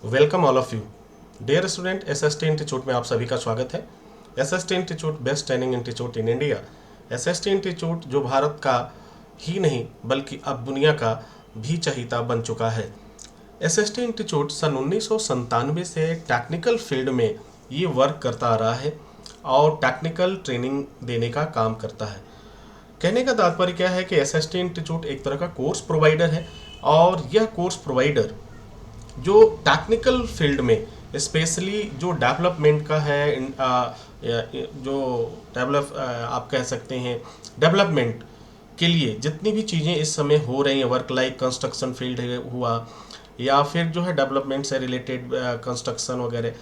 Welcome all of you dear student. SST institute में आप सभी का स्वागत है। SST institute best training institute in India. SST institute जो भारत का ही नहीं बल्कि अब दुनिया का भी चहीता बन चुका है। एसएसटी इंस्टीट्यूट सन 1997 से टेक्निकल फील्ड में ये वर्क करता आ रहा है और टेक्निकल ट्रेनिंग देने का काम करता है। कहने का तात्पर्य क्या है कि एसएसटी इंस्टीट्यूट एक तरह का कोर्स प्रोवाइडर है और यह कोर्स प्रोवाइडर जो टेक्निकल फील्ड में स्पेशली जो डेवलपमेंट का है जो डेवलप आप कह सकते हैं डेवलपमेंट के लिए जितनी भी चीज़ें इस समय हो रही हैं, वर्क लाइक कंस्ट्रक्शन फील्ड हुआ या फिर जो है डेवलपमेंट से रिलेटेड कंस्ट्रक्शन वगैरह,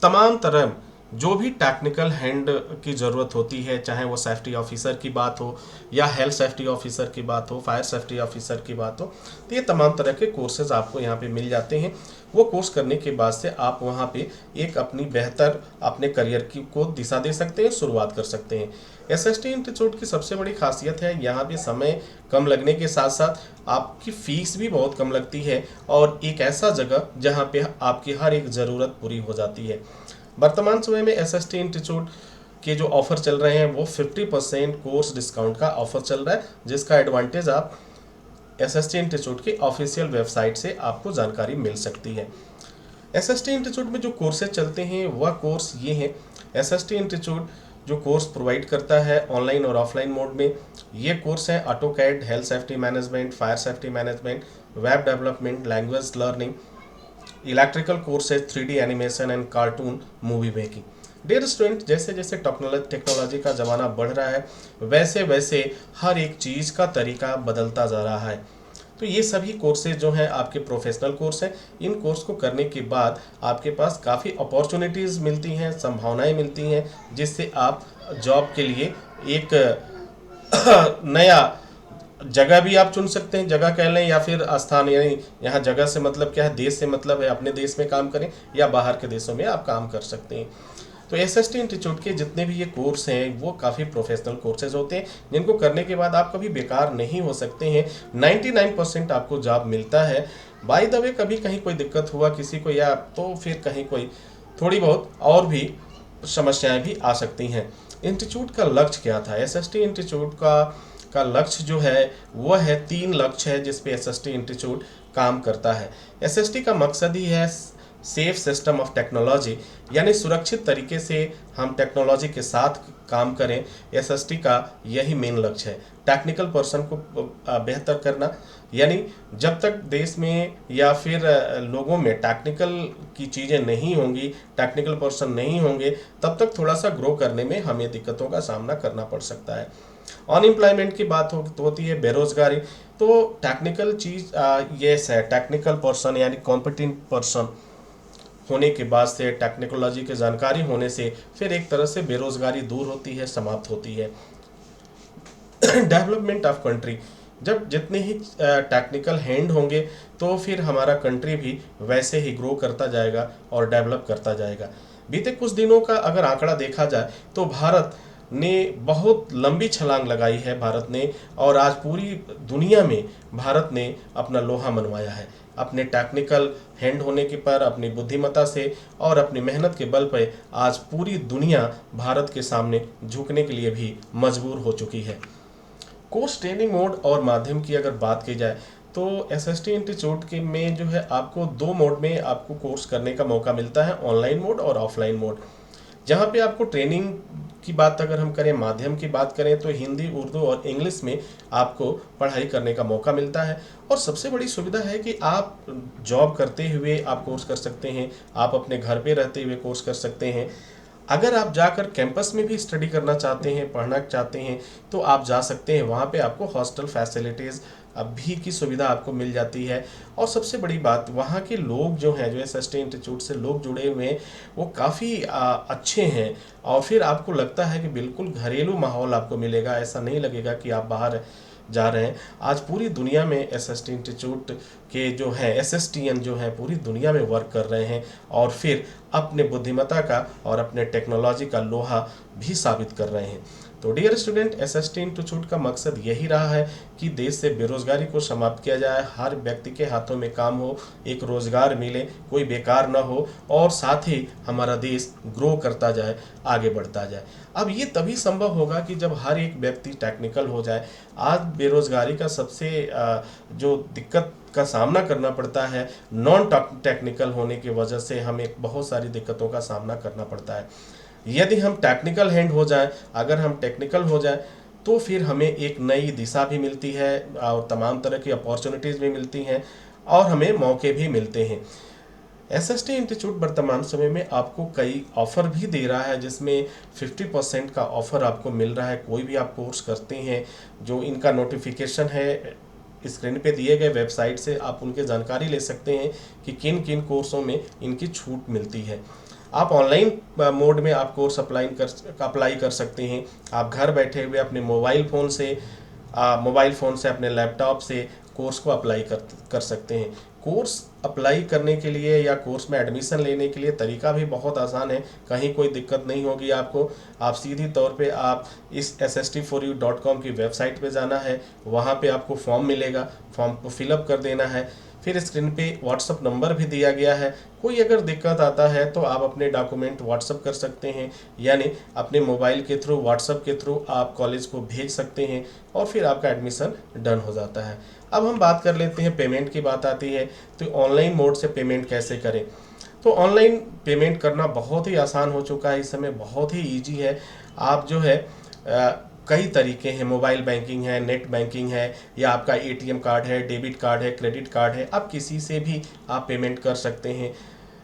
तमाम तरह जो भी टेक्निकल हैंड की ज़रूरत होती है, चाहे वो सेफ्टी ऑफिसर की बात हो या हेल्थ सेफ्टी ऑफिसर की बात हो, फायर सेफ्टी ऑफिसर की बात हो, तो ये तमाम तरह के कोर्सेज आपको यहाँ पे मिल जाते हैं। वो कोर्स करने के बाद से आप वहाँ पे एक अपनी बेहतर अपने करियर की को दिशा दे सकते हैं, शुरुआत कर सकते हैं। एसएसटी इंस्टीट्यूट की सबसे बड़ी खासियत है यहाँ पे समय कम लगने के साथ साथ आपकी फ़ीस भी बहुत कम लगती है और एक ऐसा जगह जहाँ पे आपकी हर एक ज़रूरत पूरी हो जाती है। वर्तमान समय में एसएसटी इंस्टीट्यूट के जो ऑफर चल रहे हैं वो 50% कोर्स डिस्काउंट का ऑफर चल रहा है, जिसका एडवांटेज आप एसएसटी इंस्टीट्यूट की ऑफिशियल वेबसाइट से आपको जानकारी मिल सकती है। एसएसटी इंस्टीट्यूट में जो कोर्सेज चलते हैं वह कोर्स ये हैं। एसएसटी इंस्टीट्यूट जो कोर्स प्रोवाइड करता है ऑनलाइन और ऑफलाइन मोड में, ये कोर्स है AutoCAD, health safety management, fire safety management, web development, language learning, electrical courses, 3D animation and cartoon movie making. Dear student, जैसे जैसे टेक्नोलॉजी का ज़माना बढ़ रहा है वैसे वैसे हर एक चीज़ का तरीका बदलता जा रहा है। तो ये सभी कोर्सेज जो हैं आपके प्रोफेशनल कोर्स हैं। इन कोर्स को करने के बाद आपके पास काफ़ी अपॉर्चुनिटीज़ मिलती हैं, संभावनाएं मिलती हैं, जिससे आप जॉब के लिए एक नया जगह भी आप चुन सकते हैं, जगह कह लें या फिर स्थान, यानी यहाँ जगह से मतलब क्या है, देश से मतलब है अपने देश में काम करें या बाहर के देशों में आप काम कर सकते हैं। तो एसएसटी इंस्टीट्यूट के जितने भी ये कोर्स हैं वो काफ़ी प्रोफेशनल कोर्सेज होते हैं, जिनको करने के बाद आप कभी बेकार नहीं हो सकते हैं। 99% आपको जॉब मिलता है। बाय द वे, कभी कहीं कोई दिक्कत हुआ किसी को या तो फिर कहीं कोई थोड़ी बहुत और भी समस्याएं भी आ सकती हैं। इंस्टीट्यूट का लक्ष्य क्या था? एसएसटी इंस्टीट्यूट का लक्ष्य जो है वो है 3 लक्ष्य है जिस पे एसएसटी इंस्टीट्यूट काम करता है। एसएसटी का मकसद ही है सेफ सिस्टम ऑफ टेक्नोलॉजी, यानी सुरक्षित तरीके से हम टेक्नोलॉजी के साथ काम करें। एसएसटी का यही मेन लक्ष्य है, टेक्निकल पर्सन को बेहतर करना। यानी जब तक देश में या फिर लोगों में टेक्निकल की चीज़ें नहीं होंगी, टेक्निकल पर्सन नहीं होंगे, तब तक थोड़ा सा ग्रो करने में हमें दिक्कतों का सामना करना पड़ सकता है। अनएम्प्लॉयमेंट की बात होती है, बेरोजगारी। तो टेक्निकल चीज़ ये है, टेक्निकल पर्सन यानी कॉम्पिटेंट पर्सन होने के बाद से, टेक्नोलॉजी की जानकारी होने से फिर एक तरह से बेरोजगारी दूर होती है, समाप्त होती है। डेवलपमेंट ऑफ कंट्री, जब जितने ही टेक्निकल हैंड होंगे तो फिर हमारा कंट्री भी वैसे ही ग्रो करता जाएगा और डेवलप करता जाएगा। बीते कुछ दिनों का अगर आंकड़ा देखा जाए तो भारत ने बहुत लंबी छलांग लगाई है भारत ने, और आज पूरी दुनिया में भारत ने अपना लोहा मनवाया है अपने टेक्निकल हैंड होने के पर, अपनी बुद्धिमत्ता से और अपनी मेहनत के बल पर। आज पूरी दुनिया भारत के सामने झुकने के लिए भी मजबूर हो चुकी है। कोर्स ट्रेनिंग मोड और माध्यम की अगर बात की जाए तो एसएसटी इंस्टीट्यूट के में जो है आपको 2 मोड में आपको कोर्स करने का मौका मिलता है, ऑनलाइन मोड और ऑफलाइन मोड। जहाँ पे आपको ट्रेनिंग की बात अगर हम करें, माध्यम की बात करें, तो हिंदी, उर्दू और इंग्लिश में आपको पढ़ाई करने का मौका मिलता है। और सबसे बड़ी सुविधा है कि आप जॉब करते हुए आप कोर्स कर सकते हैं, आप अपने घर पे रहते हुए कोर्स कर सकते हैं। अगर आप जाकर कैंपस में भी स्टडी करना चाहते हैं, पढ़ना चाहते हैं, तो आप जा सकते हैं। वहाँ पे आपको हॉस्टल फैसिलिटीज़ अभी की सुविधा आपको मिल जाती है। और सबसे बड़ी बात, वहाँ के लोग जो हैं, जो एसएसटी इंस्टीट्यूट से लोग जुड़े हुए हैं, वो काफ़ी अच्छे हैं। और फिर आपको लगता है कि बिल्कुल घरेलू माहौल आपको मिलेगा, ऐसा नहीं लगेगा कि आप बाहर जा रहे हैं। आज पूरी दुनिया में एसएसटी इंस्टीट्यूट के जो हैं एसएसटीएन जो हैं पूरी दुनिया में वर्क कर रहे हैं और फिर अपने बुद्धिमत्ता का और अपने टेक्नोलॉजी का लोहा भी साबित कर रहे हैं। तो डियर स्टूडेंट, एसएसटी इंस्टीट्यूट का मकसद यही रहा है कि देश से बेरोजगारी को समाप्त किया जाए, हर व्यक्ति के हाथों में काम हो, एक रोजगार मिले, कोई बेकार ना हो और साथ ही हमारा देश ग्रो करता जाए, आगे बढ़ता जाए। अब ये तभी संभव होगा कि जब हर एक व्यक्ति टेक्निकल हो जाए। आज बेरोजगारी का सबसे जो दिक्कत का सामना करना पड़ता है, नॉन टेक्निकल होने की वजह से हमें बहुत सारी दिक्कतों का सामना करना पड़ता है। यदि हम टेक्निकल हैंड हो जाए, अगर हम टेक्निकल हो जाए तो फिर हमें एक नई दिशा भी मिलती है और तमाम तरह की अपॉर्चुनिटीज़ भी मिलती हैं और हमें मौके भी मिलते हैं। एसएसटी इंस्टीट्यूट वर्तमान समय में आपको कई ऑफ़र भी दे रहा है, जिसमें 50% का ऑफ़र आपको मिल रहा है। कोई भी आप कोर्स करते हैं, जो इनका नोटिफिकेशन है स्क्रीन पे दिए गए वेबसाइट से आप उनके जानकारी ले सकते हैं कि किन किन कोर्सों में इनकी छूट मिलती है। आप ऑनलाइन मोड में आप कोर्स अप्लाई कर सकते हैं। आप घर बैठे हुए अपने मोबाइल फ़ोन से अपने लैपटॉप से कोर्स को अप्लाई कर सकते हैं। कोर्स अप्लाई करने के लिए या कोर्स में एडमिशन लेने के लिए तरीका भी बहुत आसान है, कहीं कोई दिक्कत नहीं होगी आपको। आप सीधी तौर पे आप इस sst4u.com की वेबसाइट पे जाना है, वहाँ पे आपको फॉर्म मिलेगा, फॉर्म को फिलअप कर देना है। फिर स्क्रीन पे व्हाट्सअप नंबर भी दिया गया है। कोई अगर दिक्कत आता है तो आप अपने डॉक्यूमेंट व्हाट्सअप कर सकते हैं, यानी अपने मोबाइल के थ्रू, व्हाट्सअप के थ्रू आप कॉलेज को भेज सकते हैं और फिर आपका एडमिशन डन हो जाता है। अब हम बात कर लेते हैं, पेमेंट की बात आती है तो ऑनलाइन मोड से पेमेंट कैसे करें। तो ऑनलाइन पेमेंट करना बहुत ही आसान हो चुका है, इस समय बहुत ही ईजी है। आप जो है कई तरीके हैं, मोबाइल बैंकिंग है, नेट बैंकिंग है, या आपका एटीएम कार्ड है, डेबिट कार्ड है, क्रेडिट कार्ड है, आप किसी से भी आप पेमेंट कर सकते हैं।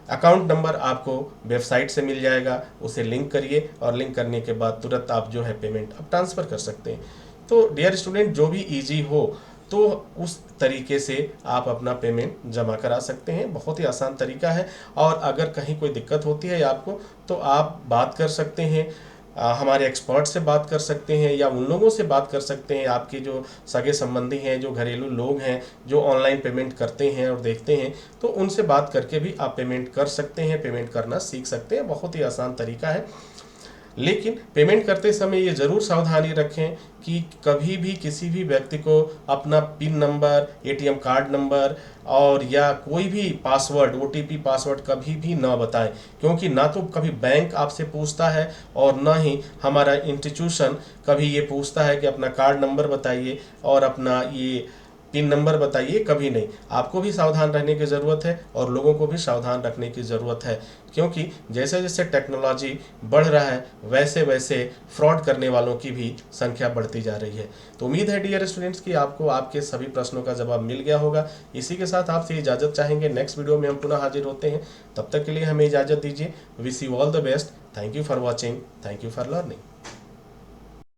अकाउंट नंबर आपको वेबसाइट से मिल जाएगा, उसे लिंक करिए और लिंक करने के बाद तुरंत आप जो है पेमेंट आप ट्रांसफ़र कर सकते हैं। तो डियर स्टूडेंट, जो भी ईजी हो तो उस तरीके से आप अपना पेमेंट जमा करा सकते हैं। बहुत ही आसान तरीका है और अगर कहीं कोई दिक्कत होती है आपको तो आप बात कर सकते हैं, हमारे एक्सपर्ट से बात कर सकते हैं या उन लोगों से बात कर सकते हैं, आपके जो सगे संबंधी हैं, जो घरेलू लोग हैं, जो ऑनलाइन पेमेंट करते हैं और देखते हैं, तो उनसे बात करके भी आप पेमेंट कर सकते हैं, पेमेंट करना सीख सकते हैं। बहुत ही आसान तरीका है। लेकिन पेमेंट करते समय ये ज़रूर सावधानी रखें कि कभी भी किसी भी व्यक्ति को अपना pin number, ATM card number और या कोई भी पासवर्ड, ओटीपी पासवर्ड कभी भी ना बताएं, क्योंकि ना तो कभी बैंक आपसे पूछता है और ना ही हमारा इंस्टीट्यूशन कभी ये पूछता है कि अपना कार्ड नंबर बताइए और अपना ये पिन नंबर बताइए, कभी नहीं। आपको भी सावधान रहने की ज़रूरत है और लोगों को भी सावधान रखने की ज़रूरत है, क्योंकि जैसे जैसे टेक्नोलॉजी बढ़ रहा है वैसे वैसे फ्रॉड करने वालों की भी संख्या बढ़ती जा रही है। तो उम्मीद है डियर स्टूडेंट्स कि आपको आपके सभी प्रश्नों का जवाब मिल गया होगा। इसी के साथ आपसे इजाज़त चाहेंगे, नेक्स्ट वीडियो में हम पुनः हाजिर होते हैं। तब तक के लिए हमें इजाज़त दीजिए। Wish you all the best. Thank you for watching, thank you for learning.